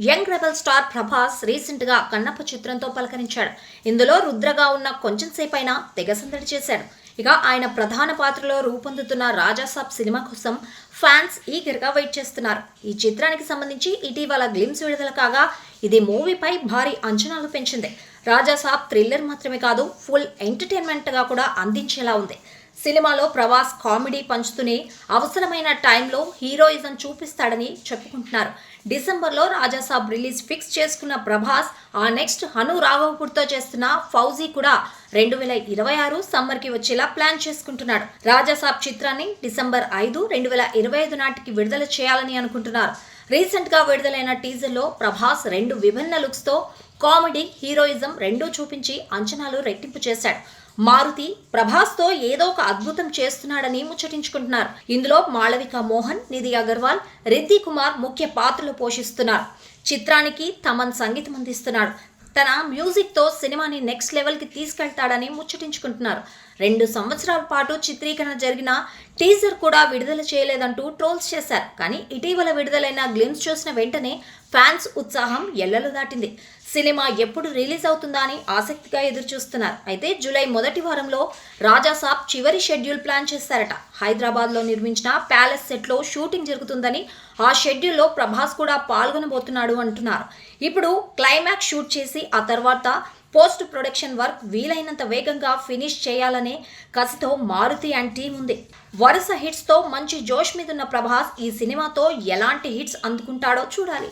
Young rebel star Prabhas recent గా కన్నప్ప చిత్రంతో పలకరించాడు. ఇందులో రుద్రగా ఉన్న కొంచెం సేపైనా తెగ సందడి చేశాడు. ఇక ఆయన ప్రధాన పాత్రలో రూపొందుతున్న రాజాసాబ్ సినిమా కోసం ఫ్యాన్స్ ఈగర్ గా వెయిట్ చేస్తున్నారు. ఈ చిత్రానికి సంబంధించి ఇటీవల గ్లిమ్స్ విడుదల కాగా ఇది మూవీపై భారీ అంచనాలు పెంచింది. రాజాసాబ్ థ్రిల్లర్ మాత్రమే కాదు, ఫుల్ ఎంటర్టైన్మెంట్ గా కూడా అందించేలా ఉంది. సినిమాలో ప్రభాస్ కామెడీ పంచుతూనే అవసరమైన టైంలో హీరోయిజం చూపిస్తాడని చెప్పుకుంటున్నారు. డిసెంబర్లో రాజాసాబ్ రిలీజ్ ఫిక్స్ చేసుకున్న ప్రభాస్ ఆ నెక్స్ట్ హను రాఘవపూర్తో చేస్తున్న ఫౌజీ కూడా 2026 సమ్మర్కి వచ్చేలా ప్లాన్ చేసుకుంటున్నాడు. రాజాసాబ్ చిత్రాన్ని డిసెంబర్ 5, 2025 నాటికి విడుదల చేయాలని అనుకుంటున్నారు. రీసెంట్ గా విడుదలైన టీజర్లో ప్రభాస్ 2 విభిన్న లుక్స్తో కామెడీ, హీరోయిజం రెండూ చూపించి అంచనాలు రెట్టింపు చేశాడు. మారుతి ప్రభాస్తో ఏదో ఒక అద్భుతం చేస్తున్నాడని ముచ్చటించుకుంటున్నారు. ఇందులో మాళవిక మోహన్, నిధి అగర్వాల్, రిద్ది కుమార్ ముఖ్య పాత్రలు పోషిస్తున్నారు. చిత్రానికి తమన్ సంగీతం అందిస్తున్నాడు. తన మ్యూజిక్తో సినిమాని నెక్స్ట్ లెవెల్కి తీసుకెళ్తాడని ముచ్చటించుకుంటున్నారు. 2 సంవత్సరాల పాటు చిత్రీకరణ జరిగిన టీజర్ కూడా విడుదల చేయలేదంటూ ట్రోల్స్ చేశారు. కానీ ఇటీవల విడుదలైన గ్లిమ్స్ చూసిన వెంటనే ఫ్యాన్స్ ఉత్సాహం ఎల్లలు దాటింది. సినిమా ఎప్పుడు రిలీజ్ అవుతుందా అని ఆసక్తిగా ఎదురుచూస్తున్నారు. అయితే జూలై మొదటి వారంలో రాజాసాబ్ చివరి షెడ్యూల్ ప్లాన్ చేశారట. హైదరాబాద్లో నిర్మించిన ప్యాలెస్ సెట్లో షూటింగ్ జరుగుతుందని, ఆ షెడ్యూల్లో ప్రభాస్ కూడా పాల్గొనబోతున్నాడు అంటున్నారు. ఇప్పుడు క్లైమాక్స్ షూట్ చేసి ఆ తర్వాత పోస్ట్ ప్రొడక్షన్ వర్క్ వీలైనంత వేగంగా ఫినిష్ చేయాలనే కసితో మారుతి అండ్ టీం ఉంది. వరుస హిట్స్తో మంచి జోష్ మీదున్న ప్రభాస్ ఈ సినిమాతో ఎలాంటి హిట్స్ అందుకుంటాడో చూడాలి.